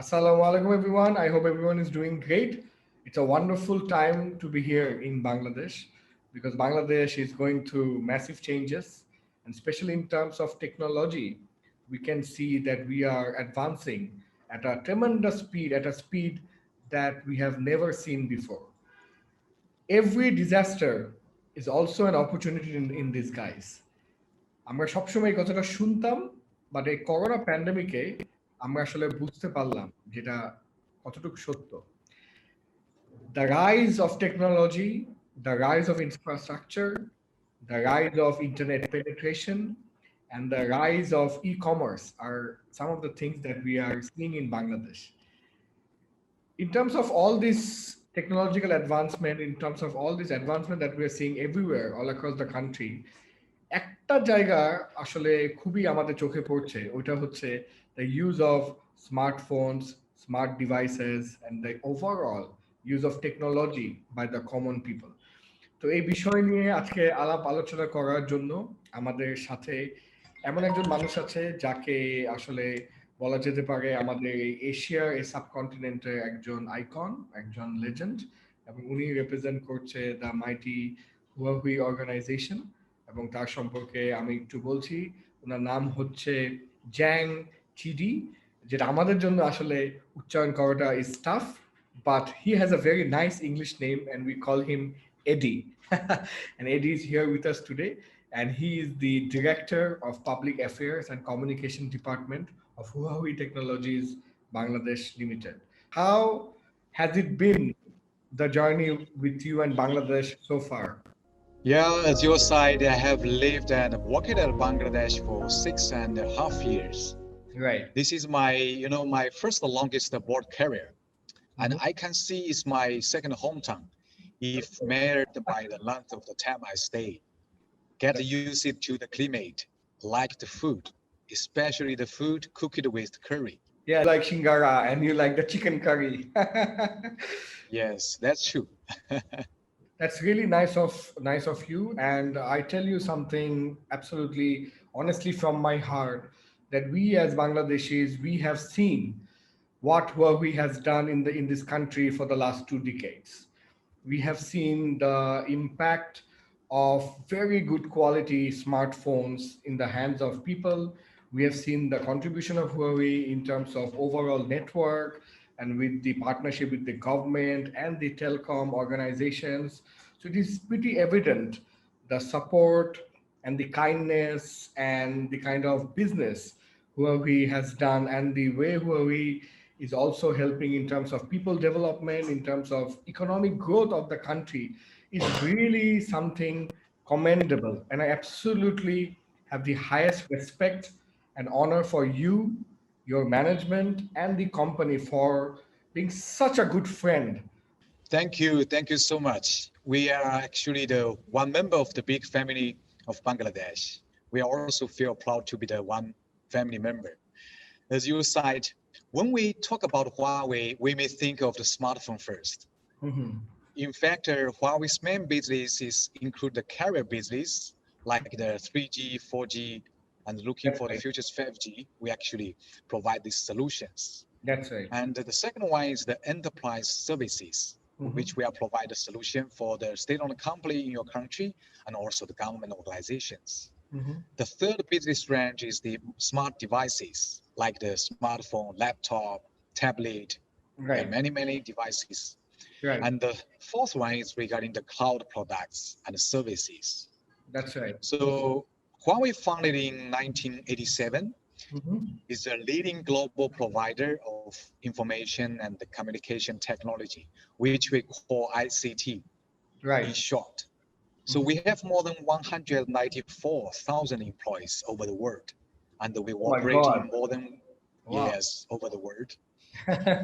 Assalamu alaikum, everyone. I hope everyone is doing great. It's a wonderful time to be here in Bangladesh because Bangladesh is going through massive changes, and especially in terms of technology, we can see that we are advancing at a tremendous speed, at a speed that we have never seen before. Every disaster is also an opportunity in disguise. আমরা সবসময় এই কথাটা শুনতাম, but এই corona প্যান্ডেমিকে আমরা আসলে বুঝতে পারলাম যেটা কতটুকু সত্য. The rise of technology, the rise of infrastructure, the rise of internet penetration, and the rise of e-commerce are some of the things that we are seeing in Bangladesh. In terms of all this technological advancement, in terms of all this advancement that we are seeing everywhere all across the country, একটা জায়গা আসলে খুবই আমাদের চোখে পড়ছে, ওইটা হচ্ছে the use of smartphones, smart devices and the overall use of technology by the common people. তো এই বিষয় নিয়ে আজকে আলাপ আলোচনা করার জন্য আমাদের সাথে এমন একজন মানুষ আছে যাকে আসলে বলা যেতে পারে আমাদের এই এশিয়ার এই সাবকন্টিনেন্টের একজন আইকন, একজন লেজেন্ড, এবং উনি রিপ্রেজেন্ট করছে দ্য মাইটি হুয়াহুই অর্গানাইজেশন। এবং তার সম্পর্কে আমি একটু বলছি। ওনার নাম হচ্ছে জ্যাং চিডি, যেটা আমাদের জন্য আসলে উচ্চারণ করাটা is tough, but he has a very nice English name and we call him Eddie. And Eddie is here with us today, and he is the Director of Public Affairs and Communication Department of Huawei Technologies Bangladesh Limited. How has it been, the journey with you and Bangladesh so far? Yeah, as your side, I have lived and worked at Bangladesh for 6.5 years. Right. This is my first longest board career. And I can see it's my second hometown if measured by the length of the time I stay. Get used to the climate, like the food, especially the food cooked with curry. Yeah, like shingara and you like the chicken curry. Yes, that's true. That's really nice of you. And I tell you something absolutely honestly from my heart, that we as Bangladeshis, we have seen what Huawei has done in this country for the last 2 decades. We have seen the impact of very good quality smartphones in the hands of people. We have seen the contribution of Huawei in terms of overall network and with the partnership with the government and the telecom organizations. So it is pretty evident the support and the kindness and the kind of business Huawei has done, and the way Huawei is also helping in terms of people development, in terms of economic growth of the country, is really something commendable. And I absolutely have the highest respect and honor for you, your management, and the company for being such a good friend. Thank you so much. We are actually the one member of the big family of Bangladesh. We also feel proud to be the one family member. As you said, when we talk about Huawei, we may think of the smartphone first. Mhm. In fact, Huawei's main businesses include the carrier business, like the 3G, 4G, and looking That's for the right. future's 5G. We actually provide these solutions. That's right. And the second one is the enterprise services, Mhm. which we are provide a solution for the state-owned company in your country and also the government organizations. Mhm. The third business range is the smart devices, like the smartphone, laptop, tablet, yeah, Right. many devices. Right. And the fourth one is regarding the cloud products and services. That's right. So Huawei founded in 1987 Mhm. is a leading global provider of information and the communication technology, which we call ICT in Right. short. So Mhm. we have more than 194,000 employees over the world, and we Oh my operate in God. more than, Wow. yes, over the world,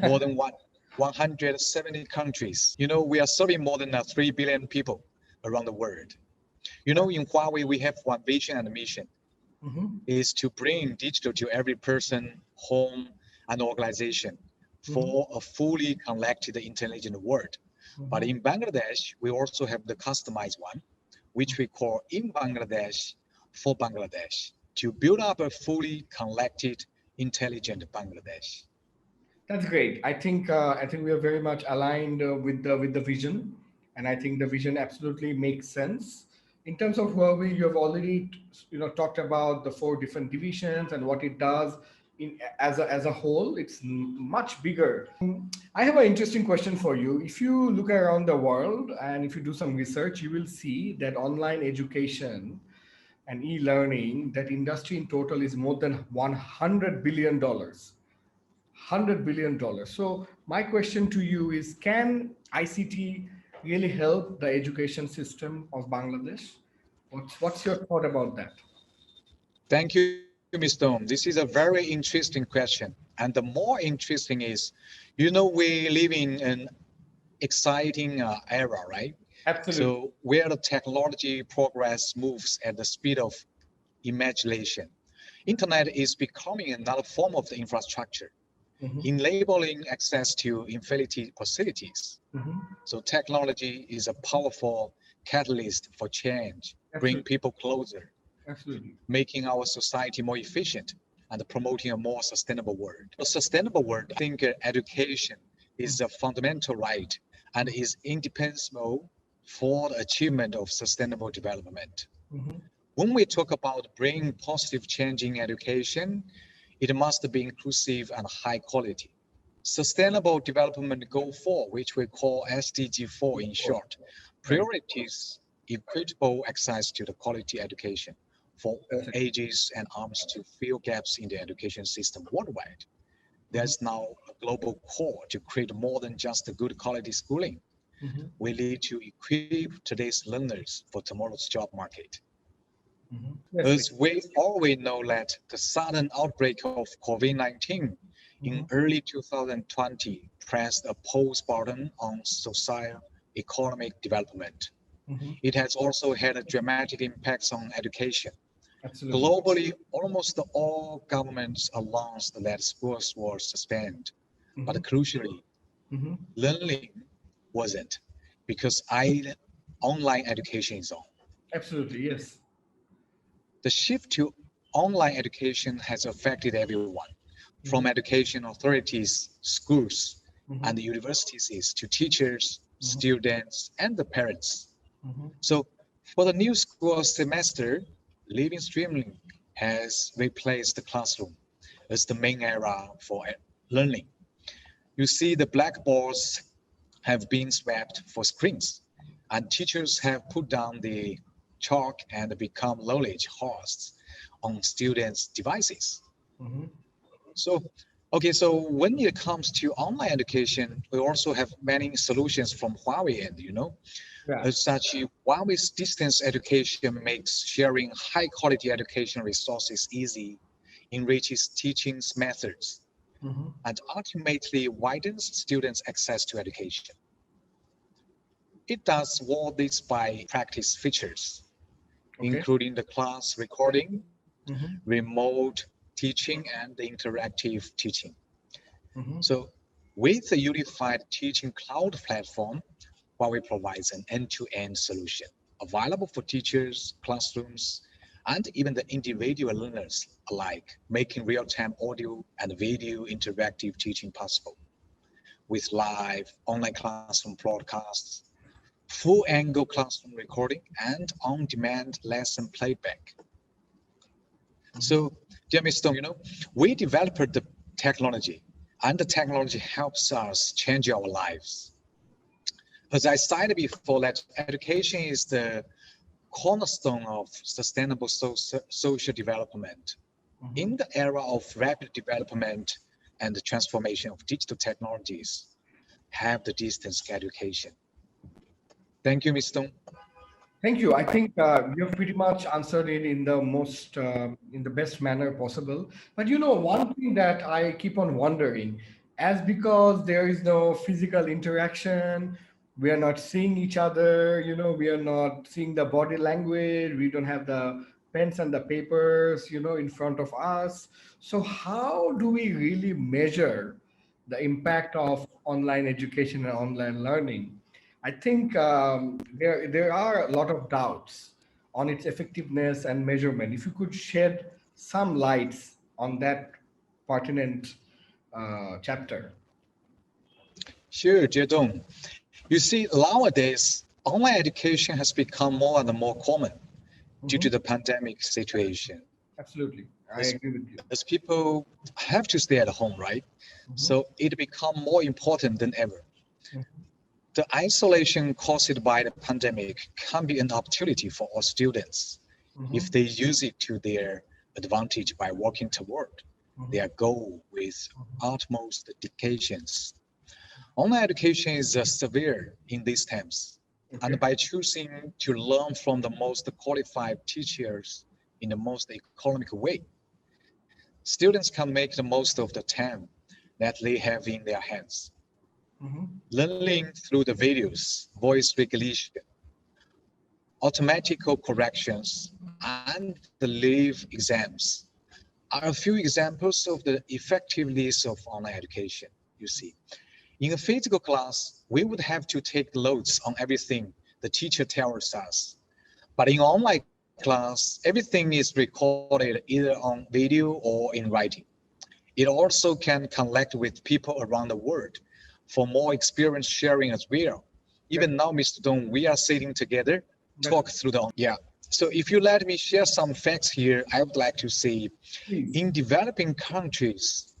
more than 170 countries. We are serving more than 3 billion people around the world. In Huawei, we have one vision and mission Mhm. is to bring digital to every person, home, and organization Mhm. for a fully connected, intelligent world. But Mhm. in Bangladesh, we also have the customized one, which we call in Bangladesh for Bangladesh, to build up a fully connected, intelligent Bangladesh. That's great. I think we are very much aligned with the vision, and I think the vision absolutely makes sense. In terms of Huawei, you have already talked about the four different divisions and what it does in as a whole. It's much bigger. I have an interesting question for you. If you look around the world and if you do some research, you will see that online education and e-learning, that industry in total is more than $100 billion. $100 billion. So my question to you is, can ICT really help the education system of Bangladesh? What's your thought about that? Thank you, Mr. Tom. This is a very interesting question. And the more interesting is, we live in an exciting era, right? Absolutely. So where the technology progress moves at the speed of imagination. Internet is becoming another form of the infrastructure, Mhm, enabling access to infinity possibilities. mhm. So technology is a powerful catalyst for change, bring Absolutely. people closer, Absolutely. making our society more efficient and promoting a more sustainable world. A sustainable world, I think education is a fundamental right and is indispensable for the achievement of sustainable development. Mhm. When we talk about bringing positive change in education, it must be inclusive and high quality. Sustainable Development Goal 4, which we call SDG 4 in short, Right. priorities equitable access to the quality education for That's all it. ages and arms to fill gaps in the education system worldwide. Mhm, There's now a global call to create more than just a good quality schooling. mhm, We need to equip today's learners for tomorrow's job market. mhm. Yes. As we already know that the sudden outbreak of COVID-19 in Mhm, early 2020 pressed a pause button on social economic development. mhm. It has also had a dramatic impact on education. Absolutely. Globally, almost all governments announced that schools were suspended. But Mhm, crucially, mhm. learning wasn't, because online education is on. Absolutely. Yes. The shift to online education has affected everyone, from Mhm, education authorities, schools, mhm, and universities to teachers, mhm, students, and the parents. mhm. So, for the new school semester, living streaming has replaced the classroom as the main era for learning. You see, the blackboards have been swept for screens, and teachers have put down the chalk and become knowledge hosts on students' devices. Mhm. So, okay, so when it comes to online education, we also have many solutions from Huawei end. Yeah. As such, Huawei's distance education makes sharing high quality education resources easy, enriches teaching methods, Mhm. and ultimately widens students' access to education. It does all this by practice features, Okay. including the class recording, Mhm, remote teaching, and the interactive teaching. mhm. So with a unified teaching cloud platform, Huawei provides an end-to-end solution available for teachers, classrooms, and even the individual learners alike, making real-time audio and video interactive teaching possible with live online classroom broadcasts, full angle classroom recording, and on-demand lesson playback. Mhm. So, dear Mr. Stone, we developed the technology, and the technology helps us change our lives. As I cited before, that education is the cornerstone of sustainable social development. Mhm. In the era of rapid development and the transformation of digital technologies, have the distance education. Thank you, Mr. Stone. Thank you. I think you have pretty much answered it in the in the best manner possible. But one thing that I keep on wondering, as because there is no physical interaction, we are not seeing each other, we are not seeing the body language, we don't have the pens and the papers, in front of us. So how do we really measure the impact of online education and online learning? I think there are a lot of doubts on its effectiveness and measurement. If you could shed some lights on that pertinent chapter. Sure, Jiedong. You see, nowadays, online education has become more and more common due to Mhm. the pandemic situation. Absolutely, I As, agree with you. as people have to stay at home, right? Mhm. So it become more important than ever. Mhm. The isolation caused by the pandemic can be an opportunity for all students if Mhm. they use it to their advantage by working toward their Mhm. goal with Mhm. utmost dedications. Online education is severe in these times, and Okay. by choosing to learn from the most qualified teachers in the most economic way, students can make the most of the time that they have in their hands. Mhm. Learning through the videos, voice recognition, automatic corrections, and the live exams are a few examples of the effectiveness of online education. You see, in a physical class, we would have to take notes on everything the teacher tells us. But in online class, everything is recorded either on video or in writing. It also can connect with people around the world for more experience sharing as well. That, Even now, Mr. Dong, we are sitting together, that's talk through the yeah. So if you let me share some facts here, I would like to say please. in developing countries,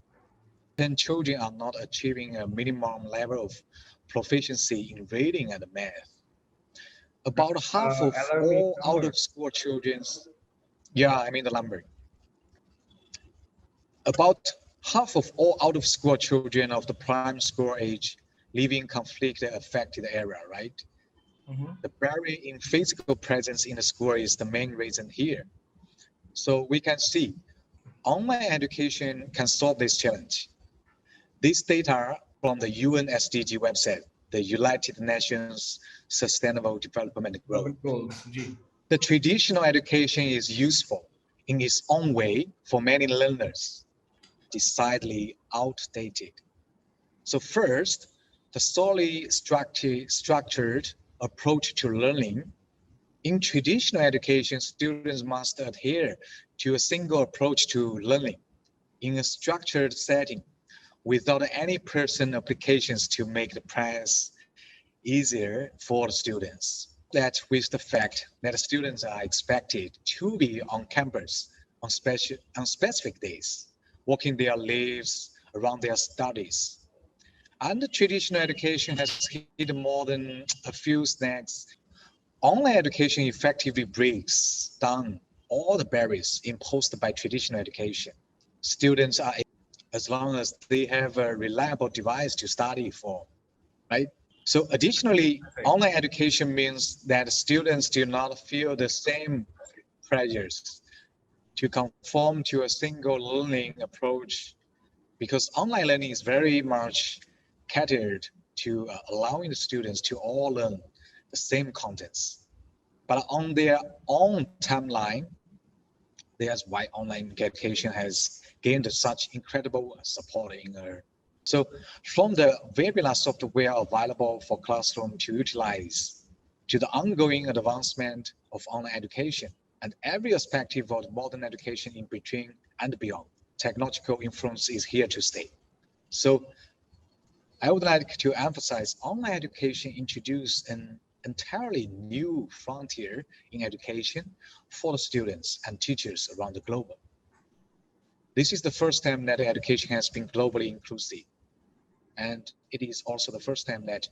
children are not achieving a minimum level of proficiency in reading and math. About That's half of alarming all out number. of school children, yeah, I mean the number. About half of all out of school children of the prime school age live in conflict affected area, right? Mhm. The barrier in physical presence in the school is the main reason here. So we can see online education can solve this challenge. This data from the UN SDG website, the United Nations Sustainable Development Goal. Development goals. G. The traditional education is useful in its own way for many learners, decidedly outdated. So first, the solely structured approach to learning. In traditional education, students must adhere to a single approach to learning in a structured setting without any person applications to make the process easier for the students. That with the fact that students are expected to be on campus on specific days, working their lives around their studies. And the traditional education has hit more than a few snacks. Online education effectively breaks down all the barriers imposed by traditional education. Students are, as long as they have a reliable device to study for, right? So additionally, Perfect. online education means that students do not feel the same pressures to conform to a single learning approach because online learning is very much catered to allowing the students to all learn the same contents, but on their own timeline. That's why online education has gained such incredible support in her. So from the very last software available for classroom to utilize to the ongoing advancement of online education and every aspect of modern education in between and beyond, technological influence is here to stay. So I would like to emphasize online education introduced an entirely new frontier in education for the students and teachers around the globe. This is the first time that education has been globally inclusive, and it is also the first time that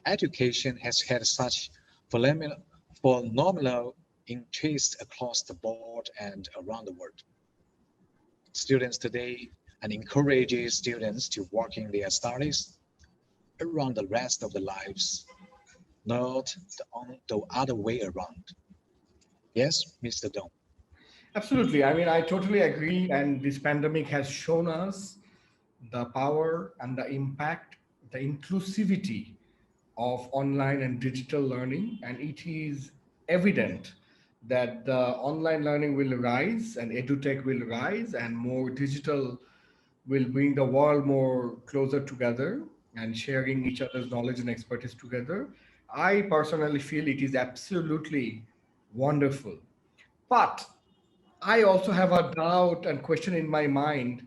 education has had such phenomenal interest across the board and around the world. Students today and encourages students to work in their studies around the rest of their lives, not the other way around. Yes, Mr. Dong. Absolutely. I mean, I totally agree. And this pandemic has shown us the power and the impact, the inclusivity of online and digital learning. And it is evident that the online learning will rise and edutech will rise and more digital will bring the world more closer together and sharing each other's knowledge and expertise together. I personally feel it is absolutely wonderful. But I also have a doubt and question in my mind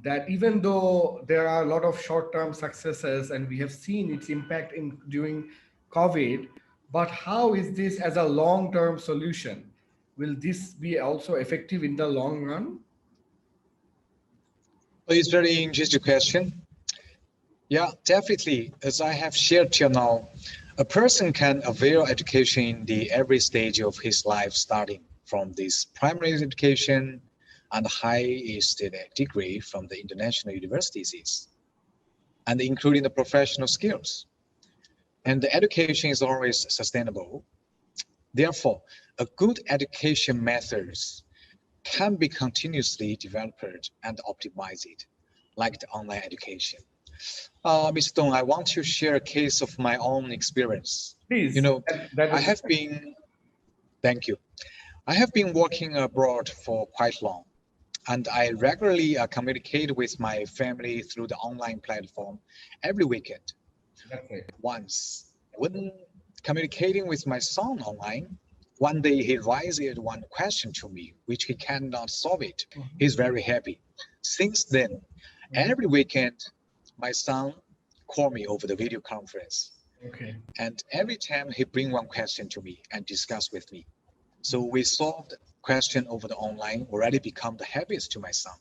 that even though there are a lot of short-term successes and we have seen its impact in during COVID, but how is this as a long-term solution? Will this be also effective in the long run? Well, it's very interesting question. Yeah, definitely. As I have shared till now, a person can avail education in the every stage of his life, starting from this primary education and highest degree from the international universities, and including the professional skills. And the education is always sustainable. Therefore, a good education methods can be continuously developed and optimized, like the online education. Mr. Dong, I want to share a case of my own experience. You Please, know, that I would be have been, thank you. I have been working abroad for quite long, and I regularly communicate with my family through the online platform every weekend. that's it. Once, when communicating with my son online, one day he raised one question to me, which he cannot solve it. He's very happy. Since then, Mhm. every weekend, my son call me over the video conference. Okay. And every time he bring one question to me and discuss with me. So we solved question over the online already become the habits to my son.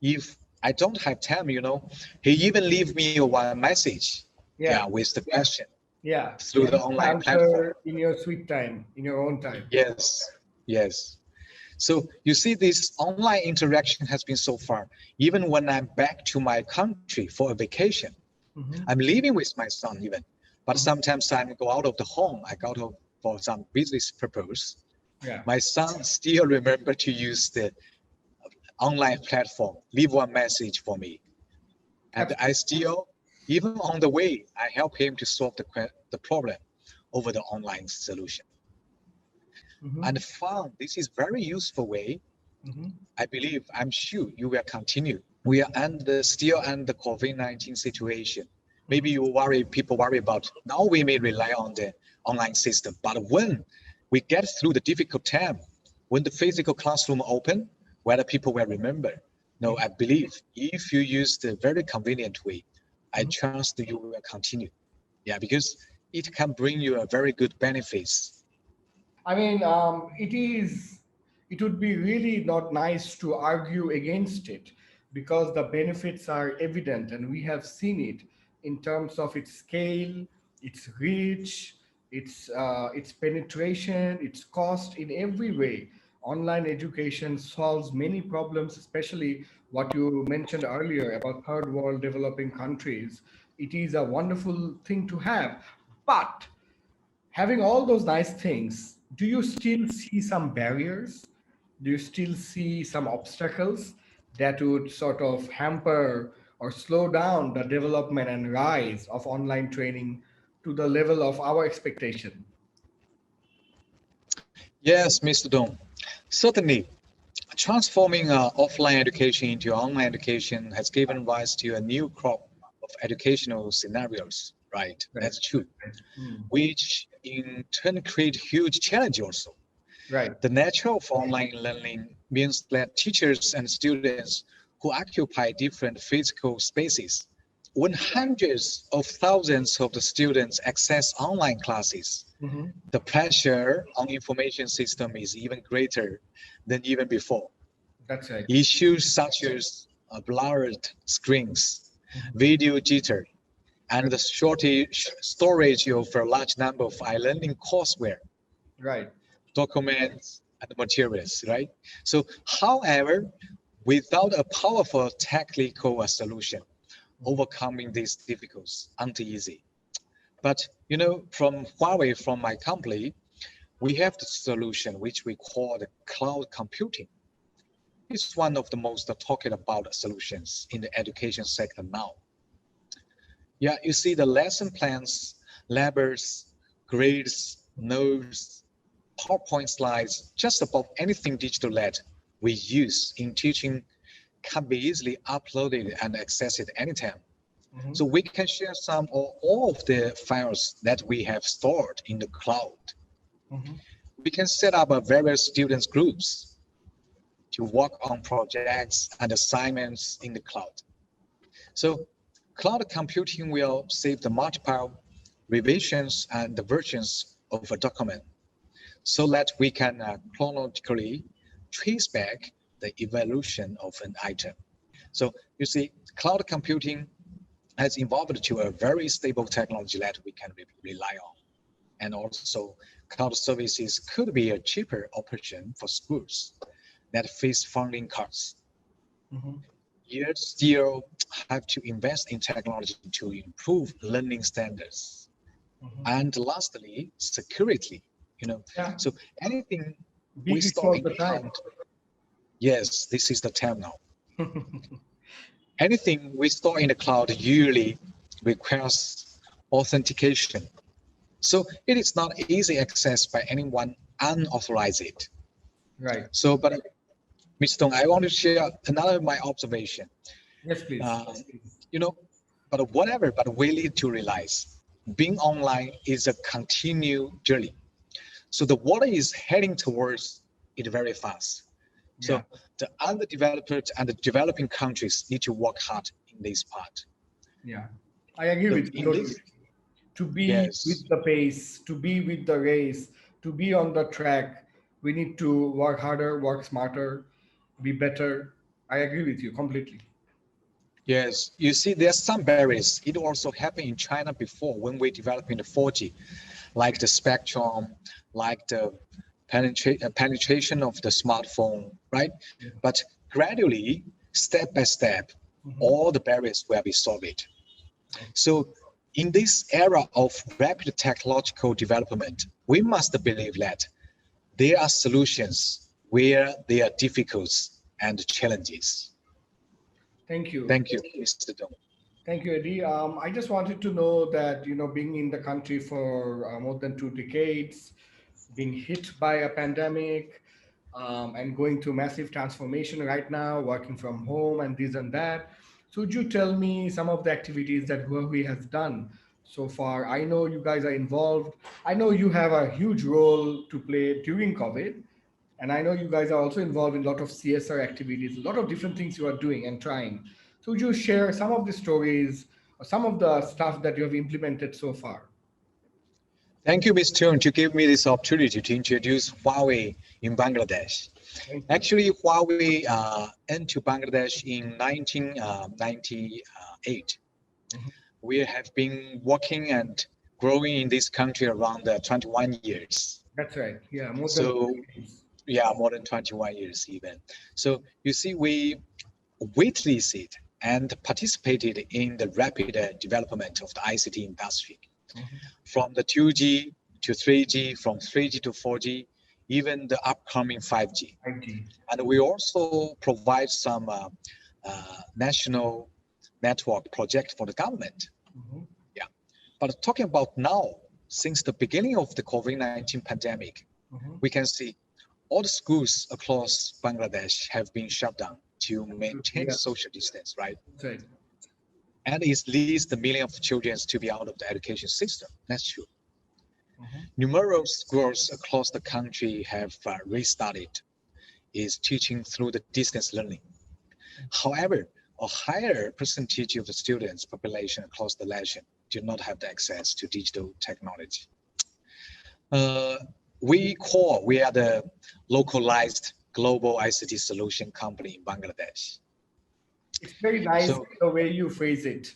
If I don't have time, he even leave me one message, yeah, Yeah, with the question yeah. through the online platform. Answer in your sweet time, in your own time. Yes, yes. So you see, this online interaction has been so far. Even when I'm back to my country for a vacation, Hmm. I'm living with my son even. But sometimes I go out of the home. I go to for some business purpose. Yeah. My son still remember to use the online platform, leave one message for me, and I Absolutely. still, even on the way, I help him to solve the problem over the online solution. Hmm. And found this is very useful way. Hmm. I believe, I'm sure you will continue. We are still under the COVID-19 situation. Maybe people worry about now we may rely on the online system, but when we get through the difficult time, when the physical classroom open, whether people will remember. No, I believe if you use the very convenient way, I Hmm. trust you will continue. Yeah, because it can bring you a very good benefits. I mean, it would be really not nice to argue against it because the benefits are evident and we have seen it in terms of its scale, its reach, its penetration, its cost in every way. Online education solves many problems, especially what you mentioned earlier about third world developing countries. It is a wonderful thing to have. But having all those nice things, do you still see some barriers? Do you still see some obstacles that would sort of hamper or slow down the development and rise of online training to the level of our expectation? Yes, Mr. Dong. Certainly, transforming offline education into online education has given rise to a new crop of educational scenarios, right? Right. That's true, Right. Hmm. which in turn create huge challenge also. Right. The nature of online learning means that teachers and students who occupy different physical spaces, when hundreds of thousands of the students access online classes, Hmm. the pressure on information system is even greater than even before. That's right. Issues such as blurred screens, Mhm. video jitter, and the shortage storage of a large number of e-learning courseware, Right. documents, and materials, right? So, however, without a powerful technical solution, overcoming these difficulties aren't easy. But from Huawei, from my company, we have the solution which we call the cloud computing. It's one of the most talked about solutions in the education sector now. Yeah, you see the lesson plans, labels, grades, notes, PowerPoint slides, just about anything digital that we use in teaching can be easily uploaded and accessed at any time. Hmm. So we can share some or all of the files that we have stored in the cloud. Hmm. We can set up a various students groups, to work on projects and assignments in the cloud. So cloud computing will save the multiple revisions and the versions of a document so that we can chronologically trace back the evolution of an item. So you see, cloud computing has evolved to a very stable technology that we can rely on. And also, cloud services could be a cheaper option for schools that face funding cuts. Yet still have to invest in technology to improve learning standards. And lastly, security. Yeah. So anything Big we is store all in the time. cloud, yes, this is the term now. Anything we store in the cloud usually requires authentication. So it is not easy access by anyone unauthorized. Right. So, but Mr. Dong, I want to share another my observation. Yes, please. But we need to realize being online is a continued journey. So the world is heading towards it very fast. So the underdeveloped and the developing countries need to work hard in this part. Yeah, I agree with you totally. To be with the pace, to be with the race, to be on the track, we need to work harder, work smarter, be better. I agree with you completely. Yes, you see, there's some barriers. It also happened in China before when we developing the 4G, like the spectrum, like the penetration of the smartphone, right? But gradually, step by step, all the barriers will be solved. So in this era of rapid technological development, we must believe that there are solutions where there are difficulties and challenges. Thank you. Thank you, Mr. Dong. Thank you, Eddie. I just wanted to know that, being in the country for more than 2 decades, being hit by a pandemic, and going through massive transformation right now, working from home and this and that. So would you tell me some of the activities that Huawei has done so far? I know you guys are involved. I know you have a huge role to play during COVID. And I know you guys are also involved in a lot of CSR activities, a lot of different things you are doing and trying. So would you share some of the stories or some of the stuff that you have implemented so far? Thank you, Ms. Tun, to give me this opportunity to introduce Huawei in Bangladesh. Actually, Huawei entered Bangladesh in 1998. We have been working and growing in this country around 21 years. That's right. Yeah, more than 21 years even. So you see, we witnessed and participated in the rapid development of the ICT industry. From the 2G to 3G, from 3G to 4G, even the upcoming 5G. And we also provide some national network project for the government. But talking about now, since the beginning of the COVID-19 pandemic, we can see all the schools across Bangladesh have been shut down to maintain social distance, right? And it leads the millions of children to be out of the education system. That's true. Numerous schools across the country have restarted is teaching through the distance learning. However, a higher percentage of the students population across the nation do not have the access to digital technology. We are the localized global ICT solution company in Bangladesh. It's very nice the way you phrase it.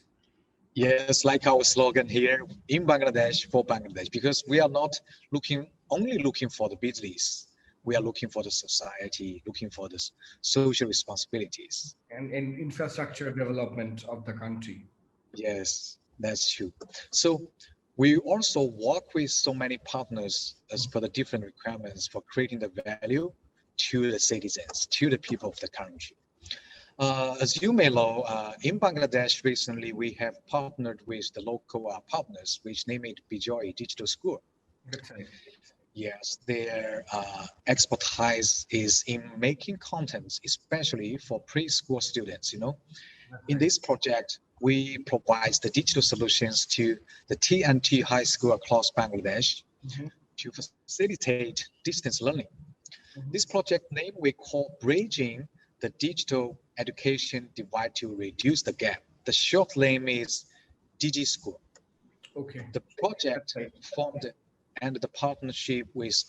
Yes, like our slogan here, in Bangladesh, for Bangladesh, because we are not only looking for the business. We are looking for the society, looking for the social responsibilities. And infrastructure development of the country. Yes, that's true. So we also work with so many partners as per the different requirements for creating the value to the citizens, to the people of the country. As you may know, in Bangladesh recently, we have partnered with the local partners, which name it Bijoy Digital School. Okay. Yes, their expertise is in making contents, especially for preschool students, In this project, we provide the digital solutions to the TNT high school across Bangladesh to facilitate distance learning. This project name we call Bridging the Digital Education Divide to Reduce the Gap. The short name is DigiSchool. Okay. The project formed and the partnership with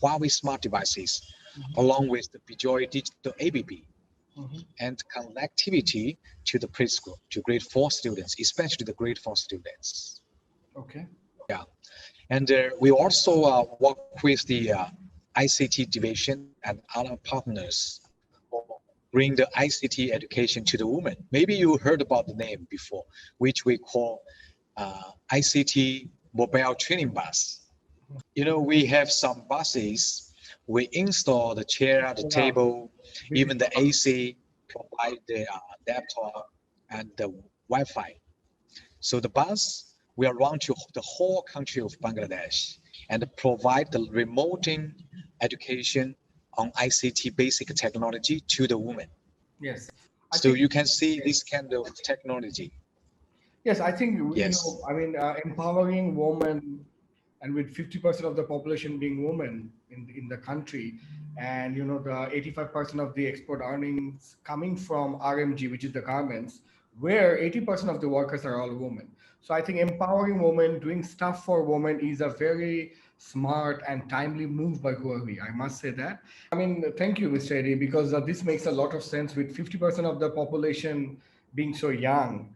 Huawei Smart Devices, along with the Bijoy Digital ABB, and connectivity to the preschool, to grade 4 students, especially the grade 4 students. Okay. Yeah. And we also work with the ICT division and other partners bring the ICT education to the women. Maybe you heard about the name before, which we call ICT mobile training bus. You know, we have some buses. We install the chair, the table, even the AC, provide the laptop and the Wi-Fi. So the bus will run to the whole country of Bangladesh and provide the remote education on ICT basic technology to the women. Yes. So you can see this kind of technology. Yes, I think, Yes. empowering women, and with 50% of the population being women in the country, and the 85% of the export earnings coming from RMG, which is the garments, where 80% of the workers are all women. So I think empowering women, doing stuff for women is a very smart and timely move by Huawei. I must say that. Thank you, Mr. Eddy, because this makes a lot of sense with 50% of the population being so young.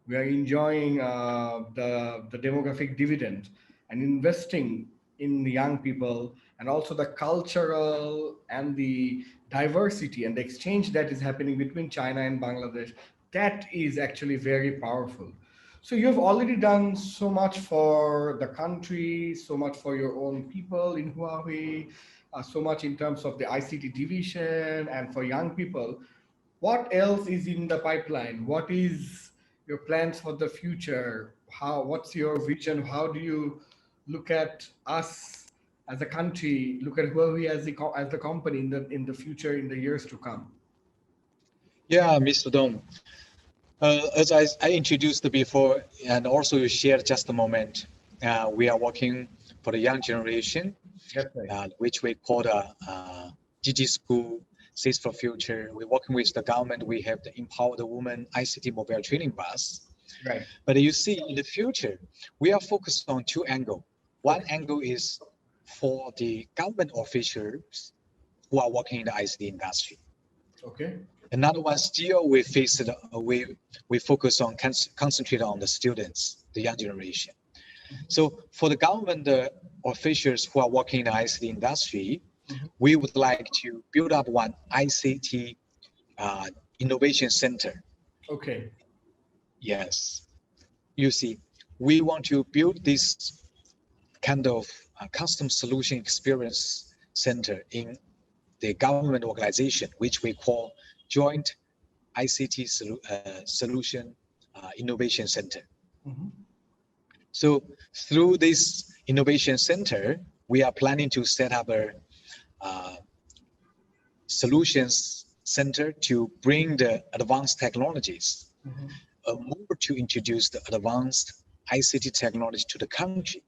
We are enjoying the demographic dividend and investing in the young people, and also the cultural and the diversity and the exchange that is happening between China and Bangladesh. That is actually very powerful. So you have already done so much for the country, so much for your own people in Huawei, so much in terms of the ICT division and for young people. What else is in the pipeline? What is your plans for the future? What's your vision? How do you look at us as a country, look at Huawei as the company in the future, in the years to come? Yeah, Mr. Dong. As I introduced before, and also you shared just a moment, we are working for the young generation, That's right. which we call the GG School, Seeds for Future. We're working with the government. We have the Empower the Woman ICT mobile training bus. Right. But you see, in the future, we are focused on two angles. One angle is for the government officials who are working in the ICT industry. Okay. Another one still we focus on concentrate on the students, the young generation. So for the government officials who are working in the ICT industry, we would like to build up one ICT innovation center. Okay. Yes, you see, we want to build this kind of custom solution experience center in the government organization, which we call Joint ICT Solution Innovation Center. So through this innovation center, we are planning to set up a solutions center to bring the advanced technologies, more to introduce the advanced ICT technology to the country,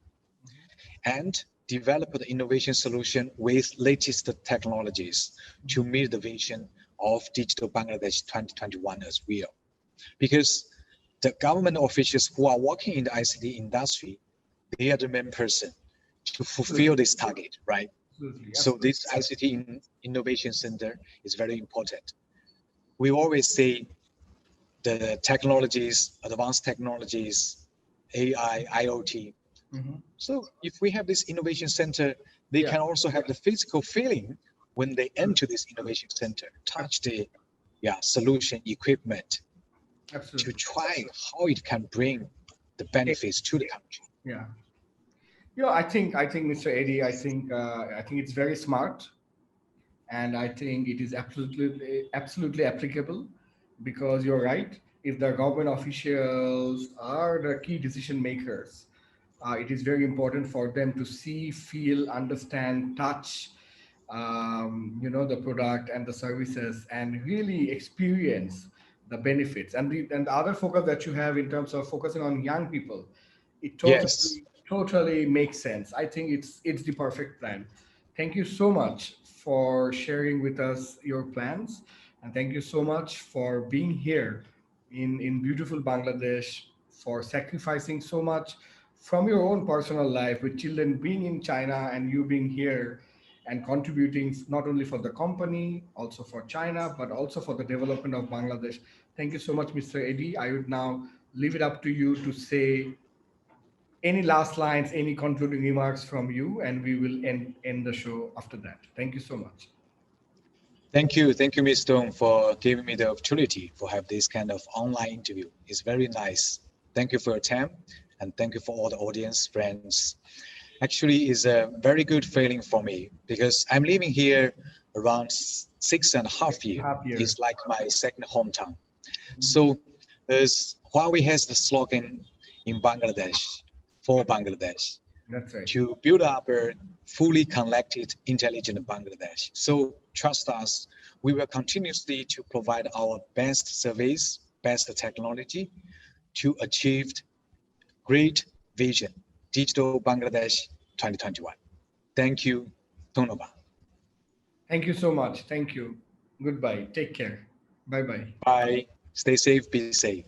and develop the innovation solution with latest technologies to meet the vision of Digital Bangladesh 2021 as well. Because the government officials who are working in the ICT industry, they are the main person to fulfill this target, right? Absolutely. So this ICT Innovation Center is very important. We always say the technologies, advanced technologies, AI, IoT. So if we have this innovation center, they can also have the physical feeling when they enter this innovation center, touch the solution equipment, to try how it can bring the benefits to the country. Yeah. I think Mr. Eddy, I think it's very smart, and I think it is absolutely applicable, because you're right. If the government officials are the key decision makers, it is very important for them to see, feel, understand, touch, the product and the services, and really experience the benefits. And the other focus that you have in terms of focusing on young people, it Yes. totally makes sense. I think it's the perfect plan. Thank you so much for sharing with us your plans. And thank you so much for being here in beautiful Bangladesh, for sacrificing so much from your own personal life with children being in China and you being here and contributing not only for the company, also for China, but also for the development of Bangladesh. Thank you so much, Mr. Eddie. I would now leave it up to you to say any last lines, any concluding remarks from you, and we will end the show after that. Thank you so much. Thank you, Ms. Stone, for giving me the opportunity for have this kind of online interview. It's very nice. Thank you for your time, and thank you for all the audience friends. Actually, it's a very good feeling for me because I'm living here around 6.5 years. Half year. It's like my second hometown. So, as Huawei has the slogan in Bangladesh for Bangladesh That's right. to build up a fully connected, intelligent Bangladesh. So trust us, we will continuously to provide our best service, best technology to achieve great vision, Digital Bangladesh 2021. Thank you, Tonova. Thank you so much. Thank you. Goodbye. Take care. Bye bye. Bye. Stay safe, be safe.